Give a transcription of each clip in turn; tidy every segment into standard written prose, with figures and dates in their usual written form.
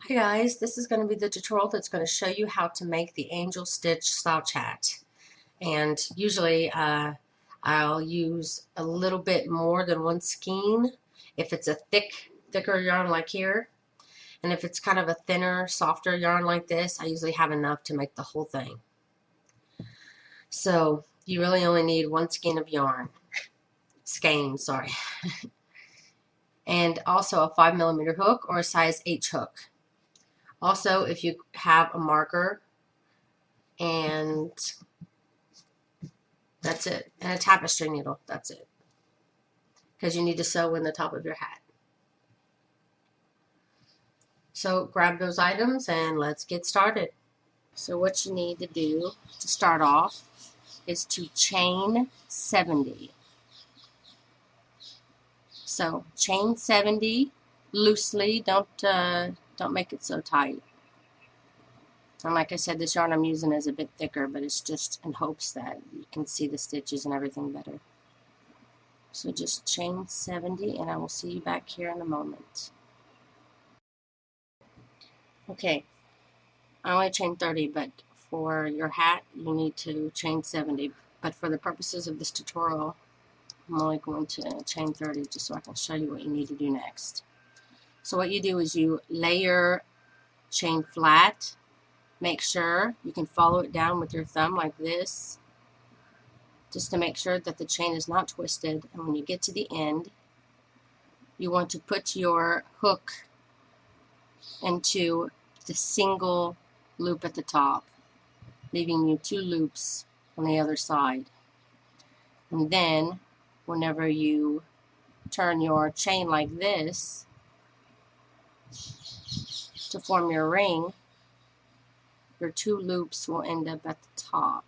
Hi guys, this is going to be the tutorial that's going to show you how to make the Angel Stitch Slouch Hat. And usually I'll use a little bit more than one skein if it's a thicker yarn like here. And if it's kind of a thinner, softer yarn like this, I usually have enough to make the whole thing. So you really only need one skein of yarn. Skein, sorry. And also a 5mm hook or a size H hook. Also, if you have a marker, and that's it, and a tapestry needle, that's it, because you need to sew in the top of your hat. So grab those items and let's get started. So what you need to do to start off is to chain 70. So chain 70 loosely, don't make it so tight. And like I said, this yarn I'm using is a bit thicker, but it's just in hopes that you can see the stitches and everything better. So just chain 70, and I will see you back here in a moment. Okay, I only chained 30, but for your hat, you need to chain 70. But for the purposes of this tutorial, I'm only going to chain 30 just so I can show you what you need to do next. So what you do is you lay your chain flat. Make sure you can follow it down with your thumb like this, just to make sure that the chain is not twisted. And when you get to the end, you want to put your hook into the single loop at the top, leaving you 2 loops on the other side. And then whenever you turn your chain like this to form your ring, your 2 loops will end up at the top.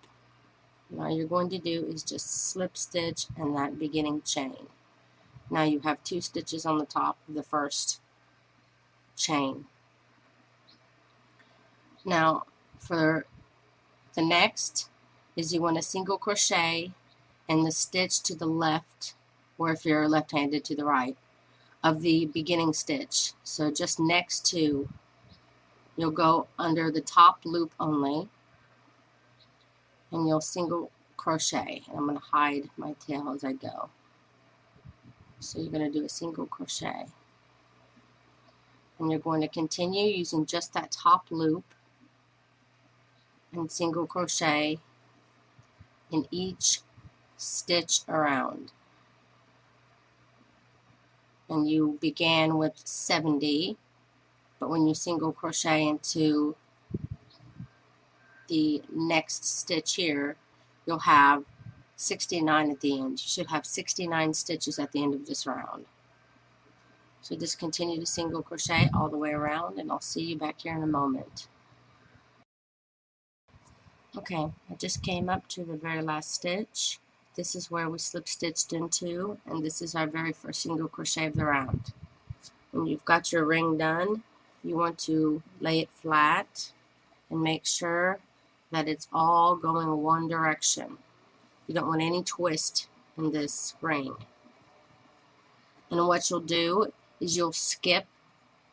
Now you're going to do is just slip stitch in that beginning chain. Now you have 2 stitches on the top of the first chain. Now for the next is you want to single crochet in the stitch to the left, or if you're left-handed, to the right of the beginning stitch. So just next to, you'll go under the top loop only, and you'll single crochet. And I'm going to hide my tail as I go. So you're going to do a single crochet, and you're going to continue using just that top loop and single crochet in each stitch around. And you began with 70, but when you single crochet into the next stitch here, you'll have 69 at the end. You should have 69 stitches at the end of this round. So just continue to single crochet all the way around, and I'll see you back here in a moment. Okay, I just came up to the very last stitch. This is where we slip stitched into, and this is our very first single crochet of the round. When you've got your ring done, you want to lay it flat and make sure that it's all going one direction. You don't want any twist in this ring. And what you'll do is you'll skip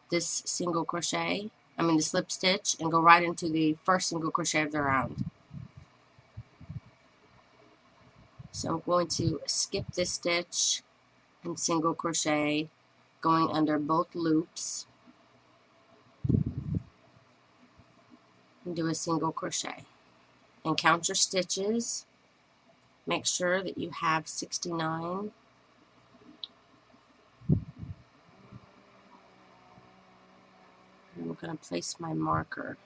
this single crochet, the slip stitch, and go right into the first single crochet of the round. So I'm going to skip this stitch and single crochet, going under both loops, and do a single crochet. And count your stitches. Make sure that you have 69. And I'm going to place my marker,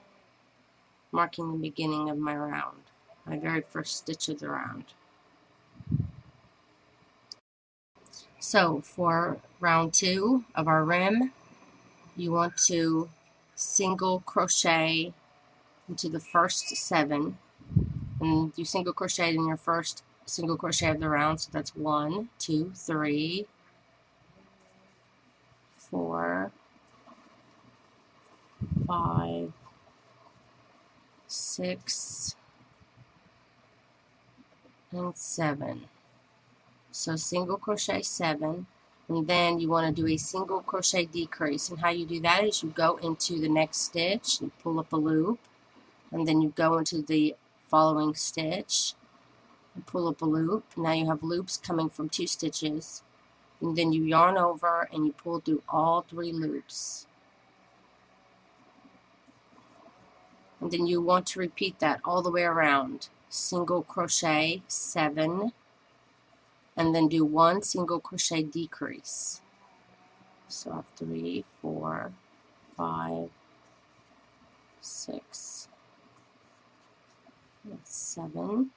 marking the beginning of my round, my very first stitch of the round. So for round 2 of our rim, you want to single crochet into the first 7, and you single crocheted in your first single crochet of the round, so that's 1, 2, 3, 4, 5, 6, and 7. So single crochet 7, And then you want to do a single crochet decrease. And how you do that is you go into the next stitch, you pull up a loop, and then you go into the following stitch and pull up a loop. Now you have loops coming from 2 stitches. And then you yarn over and you pull through all 3 loops. And then you want to repeat that all the way around. Single crochet 7, and then do 1 single crochet decrease. So I have 3, 4, 5, 6, 7,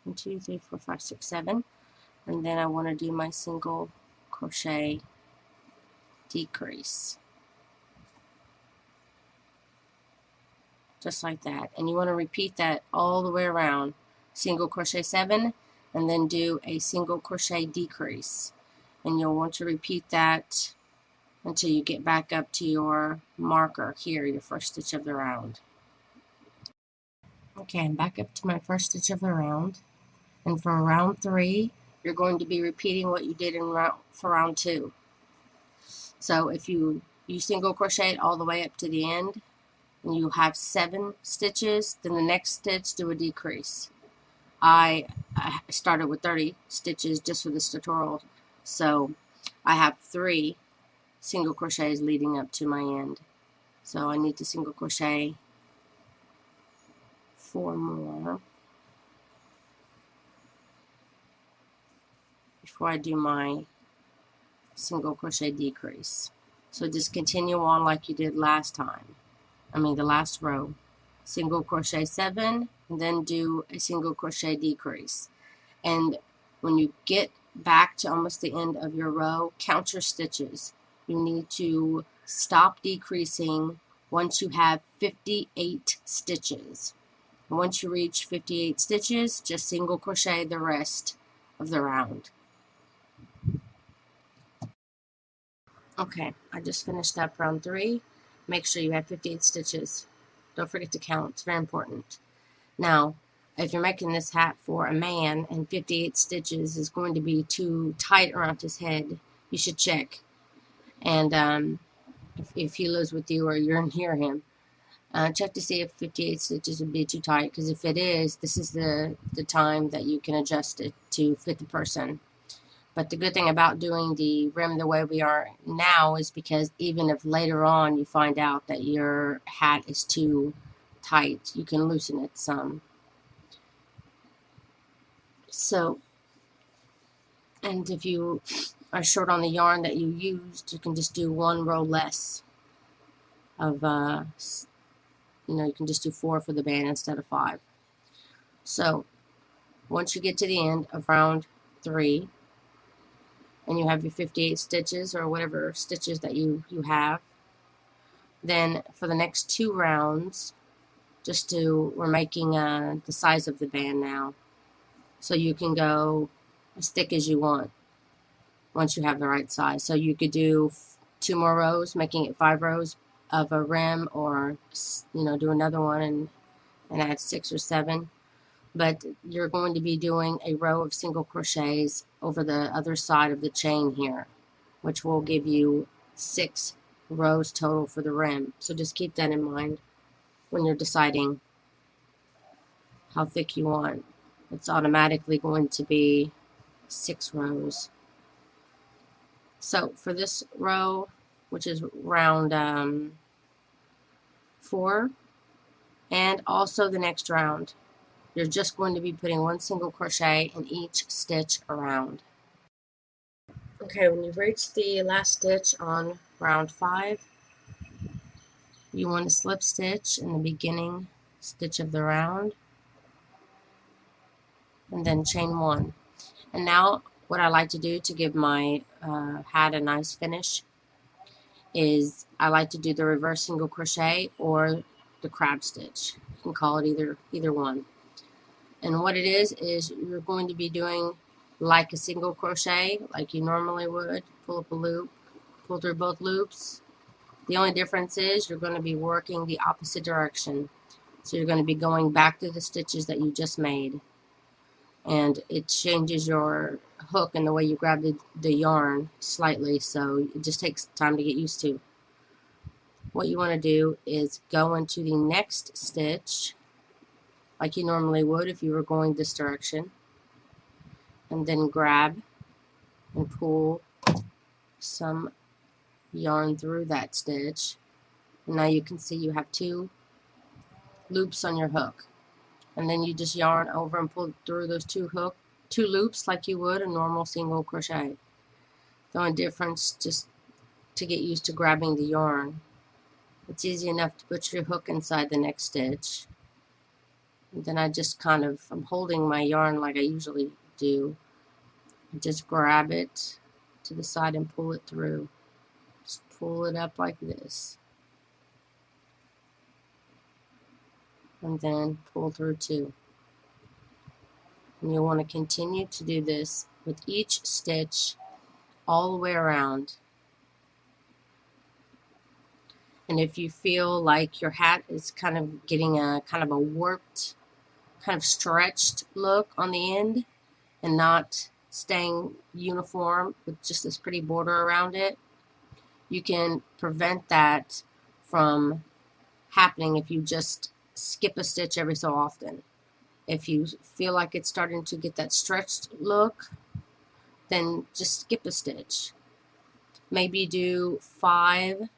1, 2, 3, 4, 5, 6, 7, and then I want to do my single crochet decrease, just like that. And you want to repeat that all the way around. Single crochet 7, and then do a single crochet decrease, and you'll want to repeat that until you get back up to your marker here, your first stitch of the round. Okay, I'm back up to my first stitch of the round, and for round 3 you're going to be repeating what you did for round 2. So if you single crochet all the way up to the end and you have 7 stitches, then the next stitch do a decrease. I started with 30 stitches just for this tutorial, so I have 3 single crochets leading up to my end. So I need to single crochet 4 more before I do my single crochet decrease. So just continue on like you did last time. The last row. Single crochet 7, and then do a single crochet decrease. And when you get back to almost the end of your row, count your stitches. You need to stop decreasing once you have 58 stitches. And once you reach 58 stitches, just single crochet the rest of the round. Okay, I just finished up round 3. Make sure you have 58 stitches. Don't forget to count, it's very important. Now, if you're making this hat for a man and 58 stitches is going to be too tight around his head, you should check. And if he lives with you or you're near him, check to see if 58 stitches would be too tight, because if it is, this is the time that you can adjust it to fit the person. But the good thing about doing the rim the way we are now is because even if later on you find out that your hat is too tight, you can loosen it some. So, and if you are short on the yarn that you used, you can just do 1 row less of, you can just do 4 for the band instead of 5. So, once you get to the end of round 3, and you have your 58 stitches or whatever stitches that you have, then for the next 2 rounds, we're making the size of the band now. So you can go as thick as you want once you have the right size. So you could do 2 more rows, making it 5 rows of a rim, or do another one and add 6 or 7. But you're going to be doing a row of single crochets over the other side of the chain here, which will give you 6 rows total for the rim. So just keep that in mind when you're deciding how thick you want. It's automatically going to be 6 rows. So for this row, which is round 4, and also the next round, you're just going to be putting 1 single crochet in each stitch around. Okay, when you've reached the last stitch on round 5, you want to slip stitch in the beginning stitch of the round, and then chain 1. And now what I like to do to give my hat a nice finish is I like to do the reverse single crochet or the crab stitch. You can call it either one. And what it is you're going to be doing like a single crochet, like you normally would. Pull up a loop, pull through both loops. The only difference is you're going to be working the opposite direction. So you're going to be going back through the stitches that you just made. and it changes your hook and the way you grab the yarn slightly, so it just takes time to get used to. What you want to do is go into the next stitch like you normally would if you were going this direction, and then grab and pull some yarn through that stitch. And now you can see you have 2 loops on your hook, and then you just yarn over and pull through those 2 loops like you would a normal single crochet. The only difference, just to get used to grabbing the yarn, it's easy enough to put your hook inside the next stitch, and then I just I'm holding my yarn like I usually do, and just grab it to the side and pull it through. Just pull it up like this, and then pull through 2. And you'll want to continue to do this with each stitch all the way around. And if you feel like your hat is kind of getting a warped, kind of stretched look on the end and not staying uniform with just this pretty border around it, you can prevent that from happening if you just skip a stitch every so often. If you feel like it's starting to get that stretched look, then just skip a stitch. Maybe do 5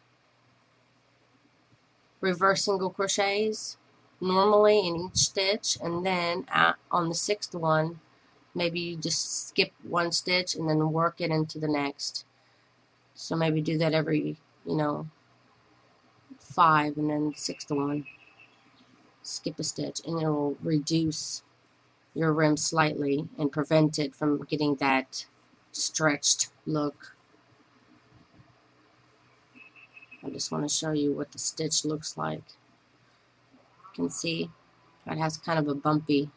reverse single crochets normally in each stitch, and then on the 6th one, maybe you just skip 1 stitch and then work it into the next. So maybe do that every, 5, and then the 6th one, skip a stitch, and it will reduce your rim slightly and prevent it from getting that stretched look. I just want to show you what the stitch looks like. You can see it has kind of a bumpy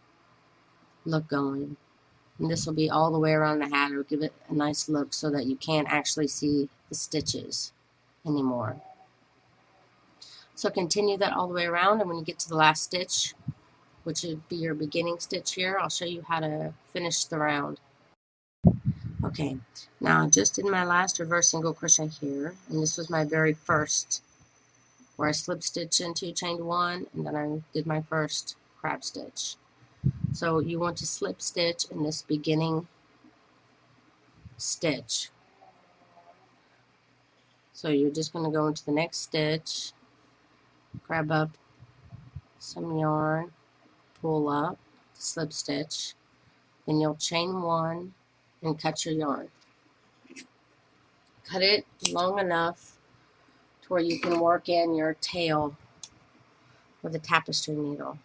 look going. And this will be all the way around the hat. It'll give it a nice look so that you can't actually see the stitches anymore. So continue that all the way around, and when you get to the last stitch, which would be your beginning stitch here, I'll show you how to finish the round. Okay, now I just did my last reverse single crochet here, and this was my very first, where I slip stitch into, chained 1, and then I did my first crab stitch. So you want to slip stitch in this beginning stitch. So you're just going to go into the next stitch, grab up some yarn, pull up, slip stitch, then you'll chain 1 and cut your yarn. Cut it long enough to where you can work in your tail with a tapestry needle,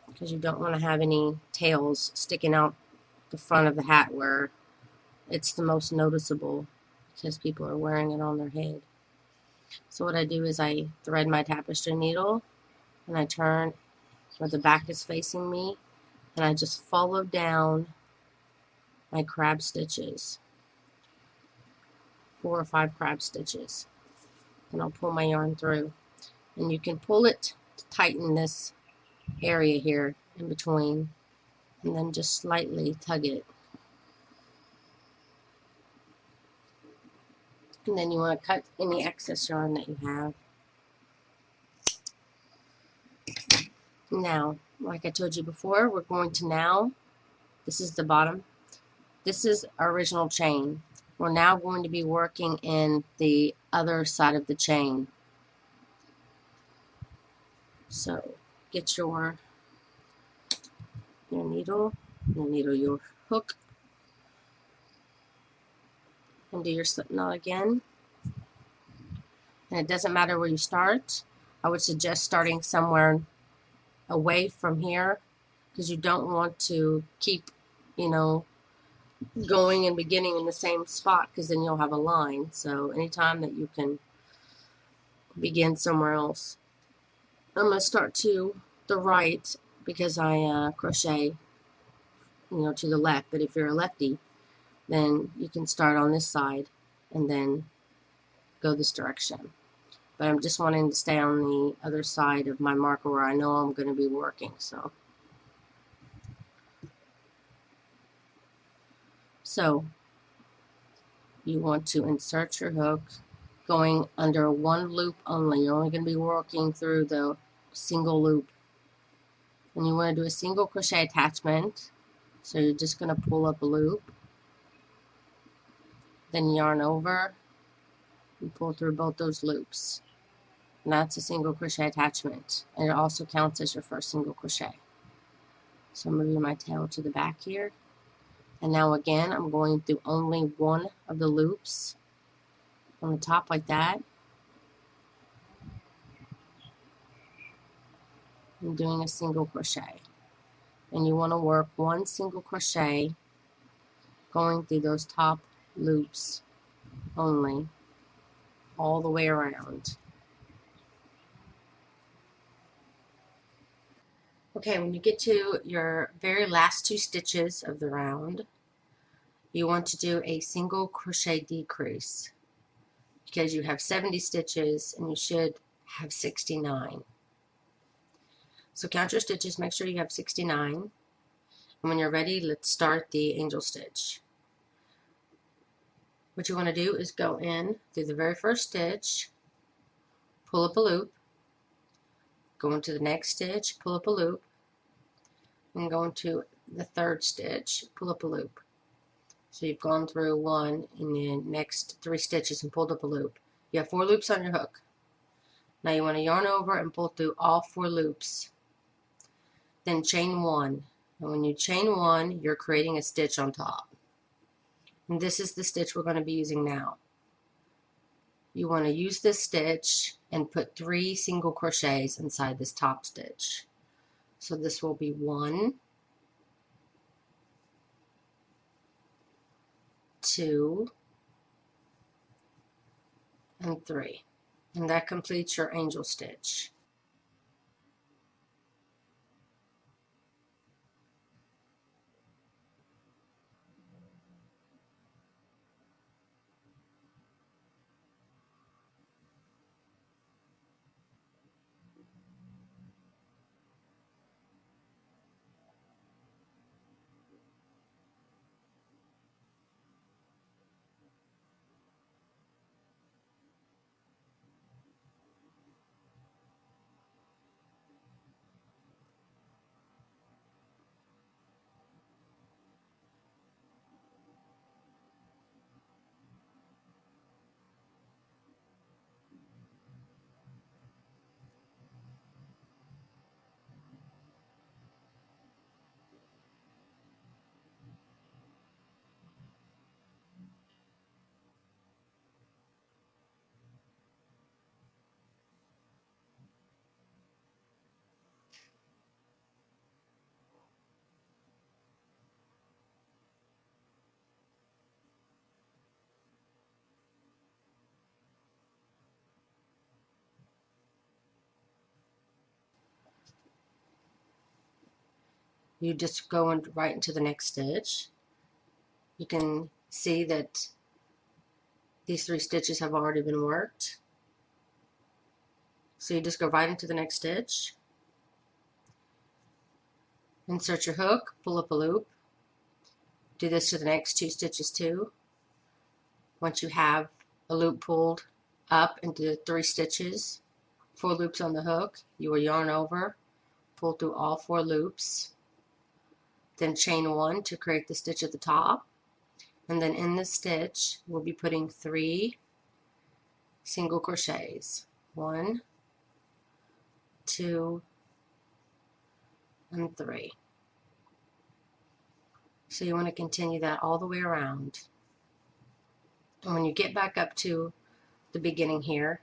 because you don't want to have any tails sticking out the front of the hat where it's the most noticeable, because people are wearing it on their head. So what I do is I thread my tapestry needle, and I turn where the back is facing me, and I just follow down my crab stitches, 4 or 5 crab stitches, and I'll pull my yarn through. And you can pull it to tighten this area here in between, and then just slightly tug it. And then you want to cut any excess yarn that you have. Now, like I told you before, we're going to now, this is the bottom, this is our original chain. We're now going to be working in the other side of the chain. So get your needle, your hook, and do your slip knot again. And it doesn't matter where you start. I would suggest starting somewhere away from here, because you don't want to keep, going and beginning in the same spot, because then you'll have a line. So anytime that you can begin somewhere else. I'm going to start to the right, because I crochet, to the left. But if you're a lefty, then you can start on this side and then go this direction. But I'm just wanting to stay on the other side of my marker where I know I'm going to be working. So So you want to insert your hook going under one loop only. You're only going to be working through the single loop. And you want to do a single crochet attachment. So you're just going to pull up a loop, then yarn over, and pull through both those loops. And that's a single crochet attachment. And it also counts as your first single crochet. So I'm moving my tail to the back here. And now again, I'm going through only one of the loops on the top like that. I'm doing a single crochet. And you want to work one single crochet going through those top loops only, all the way around. Okay, when you get to your very last 2 stitches of the round, you want to do a single crochet decrease because you have 70 stitches and you should have 69. So count your stitches, make sure you have 69. And when you're ready, let's start the angel stitch. What you want to do is go in through the very first stitch, pull up a loop, go into the next stitch, pull up a loop, and go into the third stitch, pull up a loop. So you've gone through one and the next 3 stitches and pulled up a loop. You have 4 loops on your hook. Now you want to yarn over and pull through all 4 loops. Then chain 1. And when you chain 1, you're creating a stitch on top. And this is the stitch we're going to be using now. You want to use this stitch and put 3 single crochets inside this top stitch. So this will be 1, 2, and 3. And that completes your angel stitch. You just go right into the next stitch. You can see that these 3 stitches have already been worked. So you just go right into the next stitch. Insert your hook, pull up a loop. Do this to the next 2 stitches too. Once you have a loop pulled up into the 3 stitches, 4 loops on the hook, you will yarn over, pull through all 4 loops, then chain 1 to create the stitch at the top, and then in this stitch we'll be putting 3 single crochets. 1, 2, and 3. So you want to continue that all the way around. And when you get back up to the beginning here,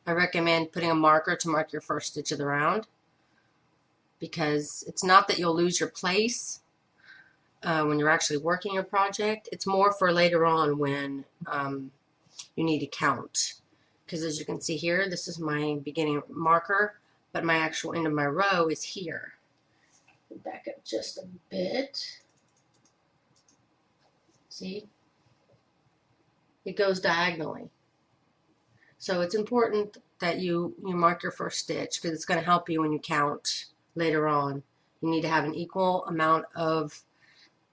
I recommend putting a marker to mark your first stitch of the round, because it's not that you'll lose your place when you're actually working your project. It's more for later on when you need to count. Because as you can see here, this is my beginning marker, but my actual end of my row is here. Back up just a bit. See? It goes diagonally. So it's important that you mark your first stitch, because it's going to help you when you count later on. You need to have an equal amount of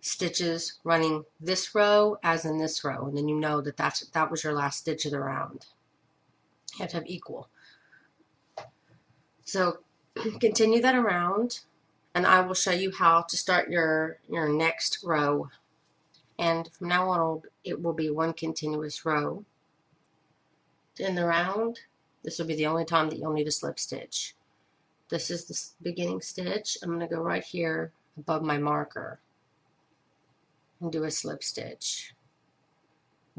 stitches running this row as in this row, and then you know that that was your last stitch of the round. You have to have equal. So continue that around, and I will show you how to start your next row. And from now on, it will be one continuous row. In the round, this will be the only time that you'll need a slip stitch. This is the beginning stitch. I'm going to go right here above my marker and do a slip stitch.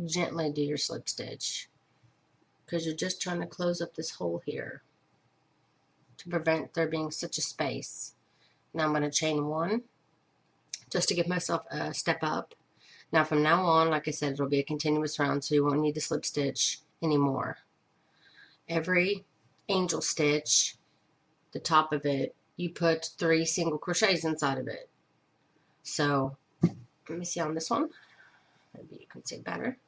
Gently do your slip stitch, because you're just trying to close up this hole here to prevent there being such a space. Now I'm going to chain one just to give myself a step up. Now from now on, like I said, it'll be a continuous round, so you won't need to slip stitch anymore. Every angel stitch, the top of it, you put 3 single crochets inside of it. So let me see on this one. Maybe you can see better.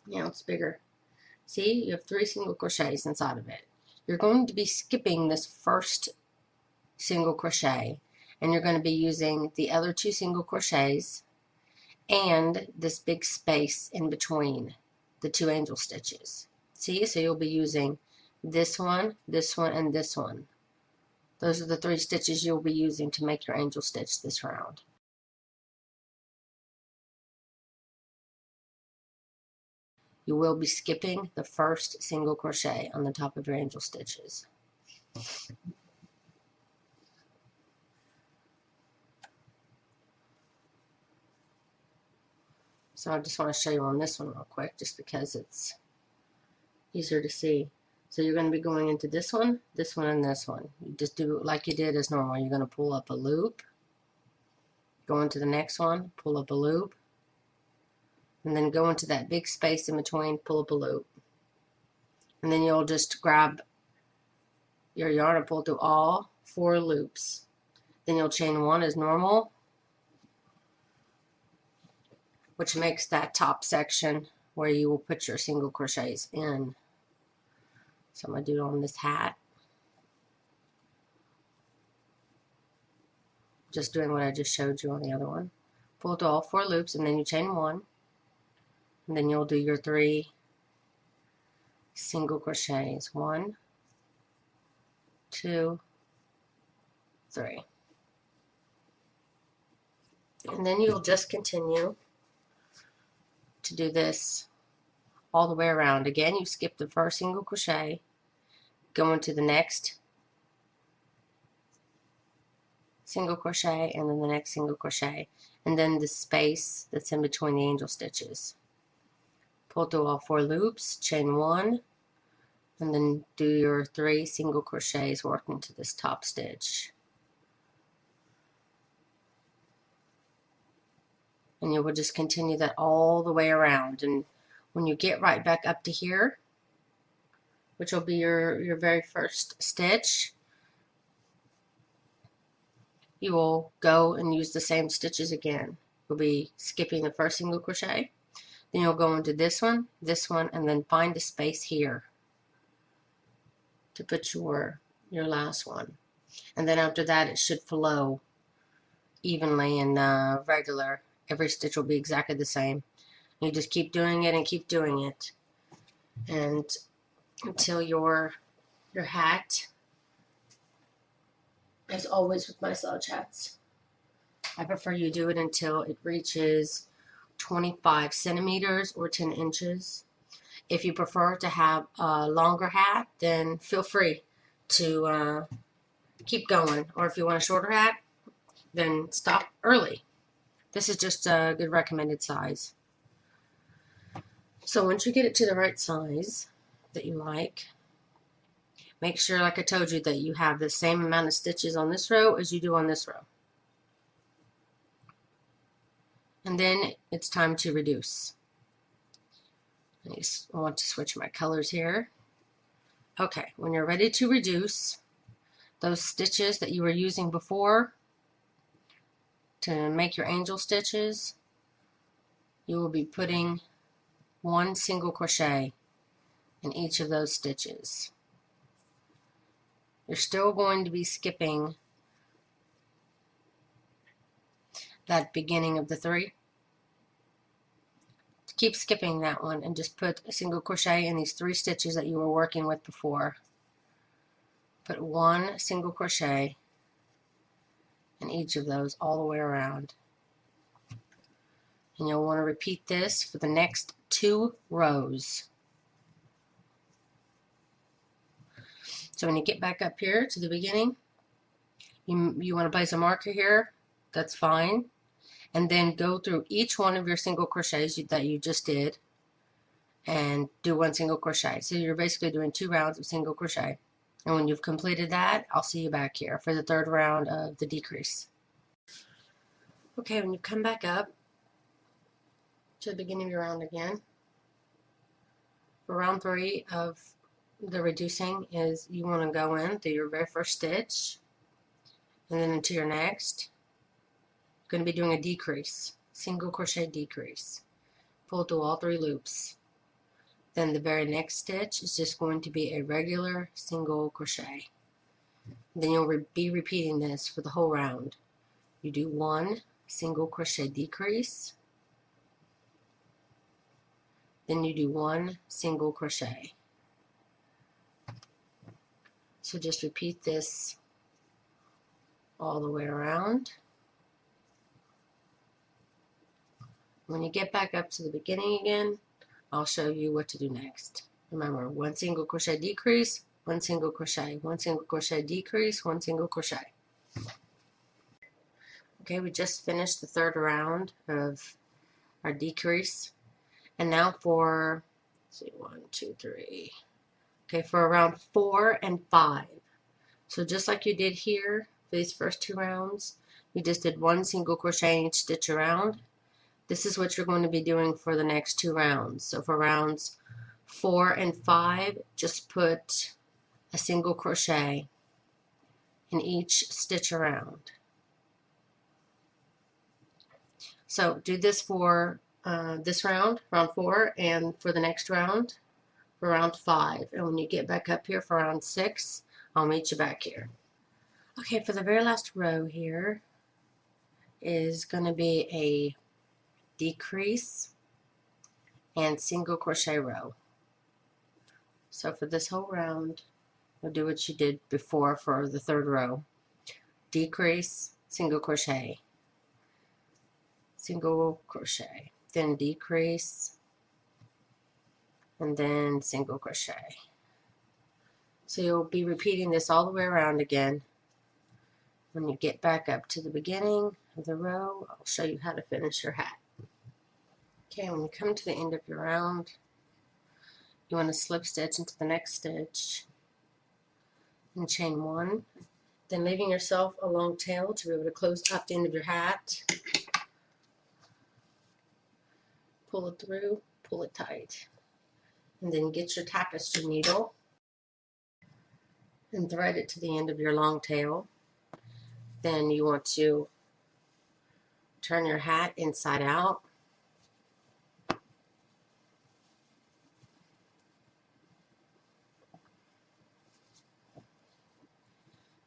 Yeah, it's bigger. See, you have 3 single crochets inside of it. You're going to be skipping this first single crochet, and you're going to be using the other 2 single crochets and this big space in between the 2 angel stitches. See, so you'll be using this one, and this one. Those are the 3 stitches you'll be using to make your angel stitch this round. You will be skipping the first single crochet on the top of your angel stitches. So I just want to show you on this one real quick, just because it's easier to see. So you're going to be going into this one, and this one. You just do it like you did as normal. You're going to pull up a loop, go into the next one, pull up a loop, and then go into that big space in between, pull up a loop. And then you'll just grab your yarn and pull through all 4 loops. Then you'll chain 1 as normal, which makes that top section where you will put your single crochets in. So I'm going to do it on this hat. Just doing what I just showed you on the other one. Pull through all 4 loops, and then you chain 1. And then you'll do your 3 single crochets. 1, 2, 3. And then you'll just continue to do this all the way around. Again, you skip the first single crochet, go into the next single crochet, and then the next single crochet, and then the space that's in between the angel stitches. Pull through all 4 loops, chain 1, and then do your 3 single crochets working to this top stitch. And you will just continue that all the way around. And when you get right back up to here, which will be your very first stitch, you will go and use the same stitches again. You'll be skipping the first single crochet, then you'll go into this one, and then find a space here to put your last one. And then after that, it should flow evenly and regular. Every stitch will be exactly the same. You just keep doing it and keep doing it, and until your hat, as always with my slouch hats, I prefer you do it until it reaches 25 centimeters or 10 inches. If you prefer to have a longer hat, then feel free to keep going. Or if you want a shorter hat, then stop early. This is just a good recommended size. So once you get it to the right size that you like, make sure, like I told you, that you have the same amount of stitches on this row as you do on this row. And then it's time to reduce. I want to switch my colors here. Okay, when you're ready to reduce, those stitches that you were using before to make your angel stitches, you will be putting 1 single crochet in each of those stitches. You're still going to be skipping that beginning of the 3. Keep skipping that one and just put a single crochet in these 3 stitches that you were working with before. Put 1 single crochet in each of those all the way around. And you'll want to repeat this for the next 2 rows. So when you get back up here to the beginning, you want to place a marker here, that's fine. And then go through each one of your single crochets that you just did and do 1 single crochet. So you're basically doing 2 rounds of single crochet. And when you've completed that, I'll see you back here for the 3rd round of the decrease. Okay, when you come back up to the beginning of your round again, for round 3 of the reducing is you want to go in through your very first stitch and then into your next. You're going to be doing a decrease, single crochet decrease. Pull through all 3 loops. Then the very next stitch is just going to be a regular single crochet. Then you'll be repeating this for the whole round. You do 1 single crochet decrease, then you do 1 single crochet. So just repeat this all the way around. When you get back up to the beginning again, I'll show you what to do next. Remember, 1 single crochet decrease, 1 single crochet, 1 single crochet decrease, 1 single crochet. Okay, we just finished the 3rd round of our decrease. And now for, let's see, 1, 2, 3. Okay, for round 4 and 5. So just like you did here for these first 2 rounds, you just did 1 single crochet in each stitch around. This is what you're going to be doing for the next 2 rounds. So for rounds 4 and 5, just put a single crochet in each stitch around. So do this for this round, round 4, and for the next round, for round 5. And when you get back up here for round 6, I'll meet you back here. Okay, for the very last row here is going to be a decrease and single crochet row. So for this whole round, you'll do what you did before for the 3rd row. Decrease, single crochet, single crochet, then decrease, and then single crochet. So you'll be repeating this all the way around again. When you get back up to the beginning of the row, I'll show you how to finish your hat. Okay, when you come to the end of your round, you want to slip stitch into the next stitch and chain 1, then leaving yourself a long tail to be able to close up the end of your hat. Pull it through, pull it tight, and then get your tapestry needle and thread it to the end of your long tail. Then you want to turn your hat inside out.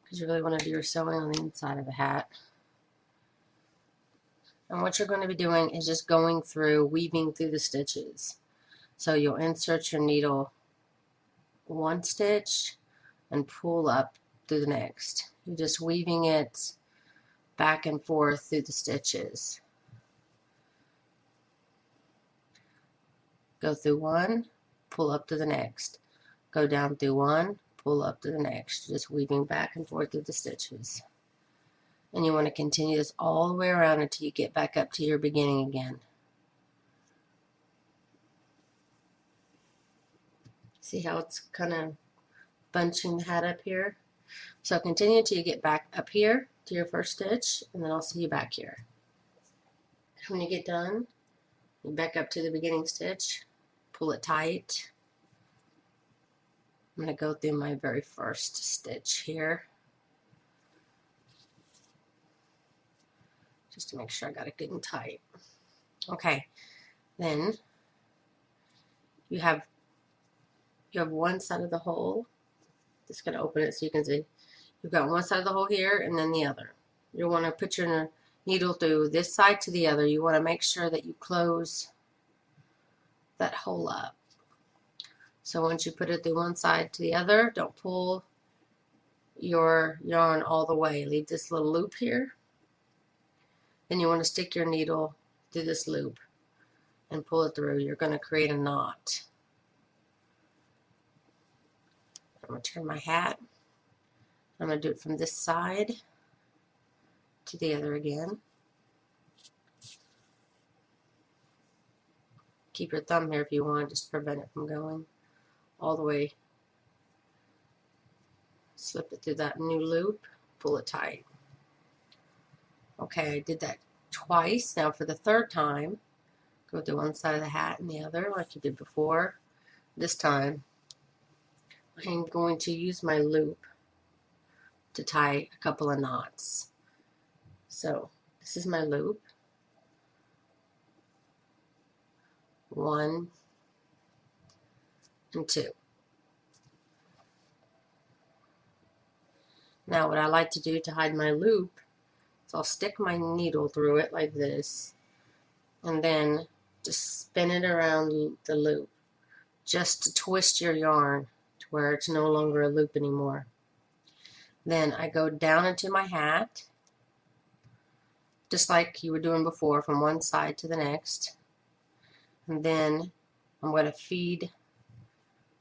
Because you really want to do your sewing on the inside of the hat. And what you're going to be doing is just going through, weaving through the stitches. So you'll insert your needle 1 stitch and pull up through the next. You're just weaving it back and forth through the stitches. Go through 1, pull up to the next. Go down through 1, pull up to the next. Just weaving back and forth through the stitches. And you want to continue this all the way around until you get back up to your beginning again. See how it's kind of bunching the hat up here? So continue until you get back up here to your first stitch, and then I'll see you back here. When you get done, you back up to the beginning stitch, pull it tight. I'm going to go through my very first stitch here, just to make sure I got it good and tight. Okay, then you have one side of the hole. Just going to open it so you can see. You've got one side of the hole here and then the other. You want to put your needle through this side to the other. You want to make sure that you close that hole up. So once you put it through one side to the other, don't pull your yarn all the way. Leave this little loop here. Then you want to stick your needle through this loop and pull it through. You're going to create a knot. I'm going to turn my hat. I'm going to do it from this side to the other again. Keep your thumb here if you want, just to prevent it from going all the way. Slip it through that new loop, pull it tight. Okay, I did that twice. Now for the third time, go through one side of the hat and the other like you did before. This time, I'm going to use my loop to tie a couple of knots. So this is my loop. 1 and 2. Now what I like to do to hide my loop is I'll stick my needle through it like this and then just spin it around the loop just to twist your yarn to where it's no longer a loop anymore. Then I go down into my hat just like you were doing before, from one side to the next, and then I'm going to feed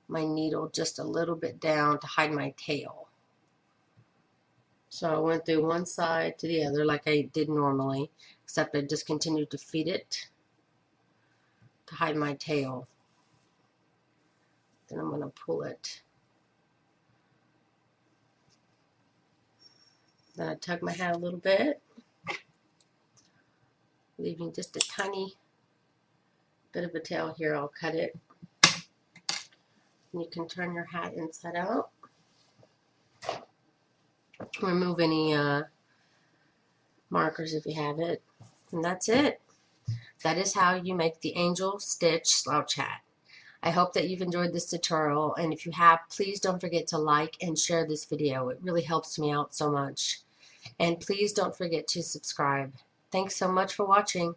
my needle just a little bit down to hide my tail. So I went through one side to the other like I did normally, except I just continued to feed it to hide my tail. Then I'm going to pull it. Then I tug my hat a little bit, leaving just a tiny bit of a tail here. I'll cut it. And you can turn your hat inside out. Remove any markers if you have it. And that's it. That is how you make the Angel Stitch Slouch Hat. I hope that you've enjoyed this tutorial, and if you have, please don't forget to like and share this video. It really helps me out so much. And please don't forget to subscribe. Thanks so much for watching.